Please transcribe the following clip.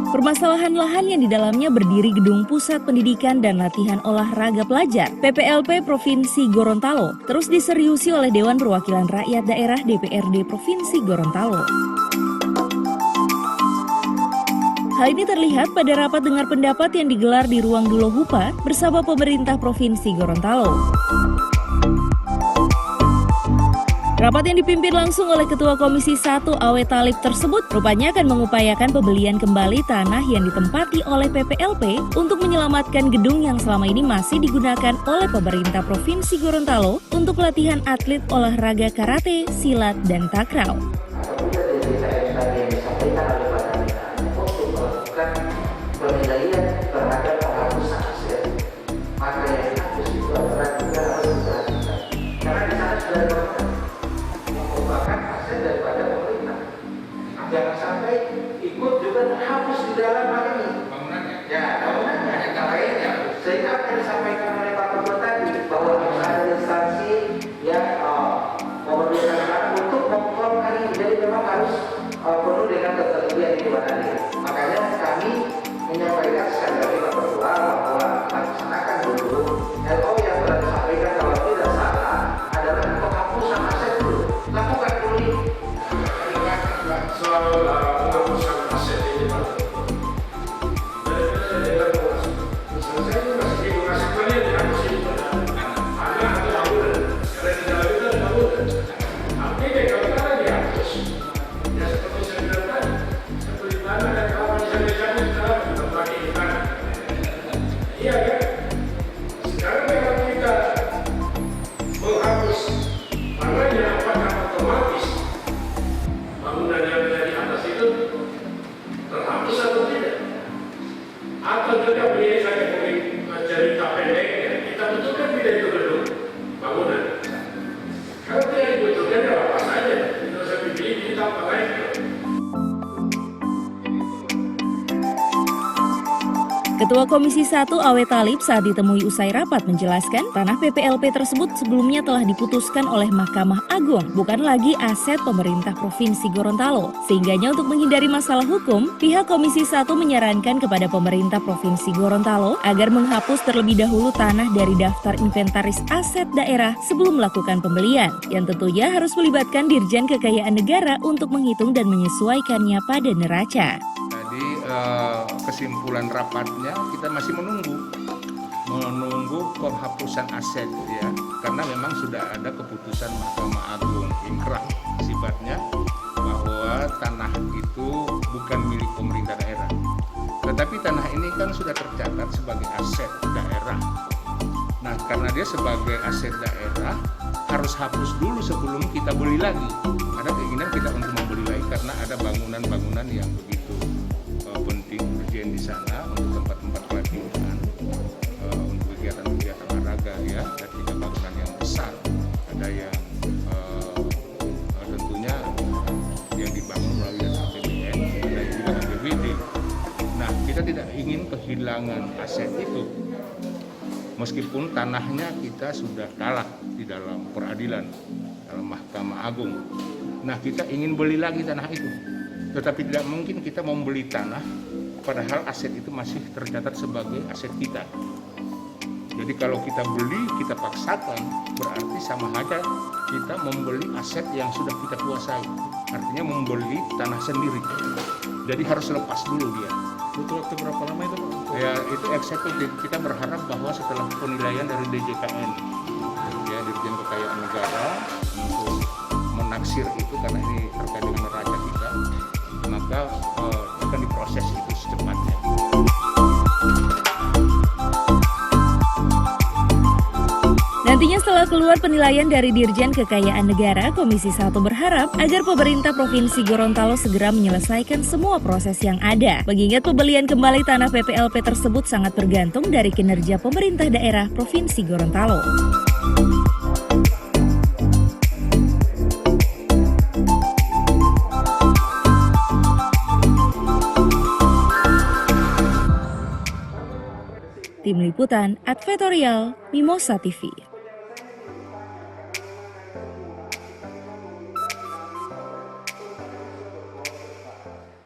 Permasalahan lahan yang di dalamnya berdiri Gedung Pusat Pendidikan dan Latihan Olahraga Pelajar (PPLP) Provinsi Gorontalo terus diseriusi oleh Dewan Perwakilan Rakyat Daerah (DPRD) Provinsi Gorontalo. Hal ini terlihat pada rapat dengar pendapat yang digelar di Ruang Dulo Hupa bersama pemerintah Provinsi Gorontalo. Rapat yang dipimpin langsung oleh Ketua Komisi 1 Awe Talib tersebut rupanya akan mengupayakan pembelian kembali tanah yang ditempati oleh PPLP untuk menyelamatkan gedung yang selama ini masih digunakan oleh pemerintah Provinsi Gorontalo untuk latihan atlet olahraga karate, silat, dan takraw. Jangan sampai ikut juga hapus di dalam hal ini bangunannya. Ya, bangunannya yang lainnya. Sehingga apa yang disampaikan oleh Pak Ketua tadi bahwa harus ada instansi yang memerlukan untuk mengkontrol ini. Jadi memang harus penuh dengan ketelitian di mana ini. Makanya kami menyampaikan sekali lagi Pak Ketua bahwa laksanakan dulu LO yang telah disampaikan kalau tidak salah adalah penghapusan aset dulu. Lakukan dulu ini. Soal penghapusan aset ini Pak, saya masih masih kalian dihapus ini ada atau bangunan, karena di dalam itu ada bangunan. Artinya kalau tanah dihapus, ya seperti saya bilang tadi, seperti tanah dan kawan saya jadi dalam berbagi tanah. Iya kan? Sekarang kalau kita menghapus tanahnya, apakah otomatis bangunan yang dari atas itu terhapus atau tidak? Atau juga begini saja cerita pendeknya, kita butuhkan tidak itu gedung bangunan. Kalau tidak dibutuhkan, ya apa saja, tidak usah dibeli, kita apa lain. Ketua Komisi 1 Awe Talib saat ditemui usai rapat menjelaskan tanah PPLP tersebut sebelumnya telah diputuskan oleh Mahkamah Agung, bukan lagi aset pemerintah Provinsi Gorontalo. Sehingganya untuk menghindari masalah hukum, pihak Komisi 1 menyarankan kepada pemerintah Provinsi Gorontalo agar menghapus terlebih dahulu tanah dari daftar inventaris aset daerah sebelum melakukan pembelian, yang tentunya harus melibatkan Dirjen Kekayaan Negara untuk menghitung dan menyesuaikannya pada neraca. Kesimpulan rapatnya kita masih menunggu penghapusan aset ya, karena memang sudah ada keputusan Mahkamah Agung inkrah sifatnya bahwa tanah itu bukan milik pemerintah daerah, tetapi tanah ini kan sudah tercatat sebagai aset daerah. Nah, karena dia sebagai aset daerah harus hapus dulu sebelum kita beli lagi. Ada keinginan kita untuk membeli lagi karena ada bangunan-bangunan yang begitu penting urgen di sana untuk tempat-tempat pelatihan, untuk kegiatan-kegiatan olahraga ya. Ada 3 bangunan yang besar, ada yang tentunya yang dibangun melalui dana APBN, ada juga APBD. Nah, kita tidak ingin kehilangan aset itu, meskipun tanahnya kita sudah kalah di dalam peradilan, dalam Mahkamah Agung. Nah, kita ingin beli lagi tanah itu. Tetapi tidak mungkin kita membeli tanah padahal aset itu masih tercatat sebagai aset kita. Jadi kalau kita beli, kita paksakan, berarti sama aja kita membeli aset yang sudah kita kuasai. Artinya membeli tanah sendiri. Jadi harus lepas dulu dia. Butuh waktu berapa lama itu Pak? Ya, itu eksekutif. Kita berharap bahwa setelah penilaian dari DJKN, ya, Dirjen Kekayaan Negara, untuk menaksir itu karena ini terkait dengan neraca kita, maka akan diproses itu secepatnya. Nantinya setelah keluar penilaian dari Dirjen Kekayaan Negara, Komisi 1 berharap agar pemerintah Provinsi Gorontalo segera menyelesaikan semua proses yang ada. Mengingat pembelian kembali tanah PPLP tersebut sangat bergantung dari kinerja pemerintah daerah Provinsi Gorontalo. Tim Liputan Advertorial Mimosa TV.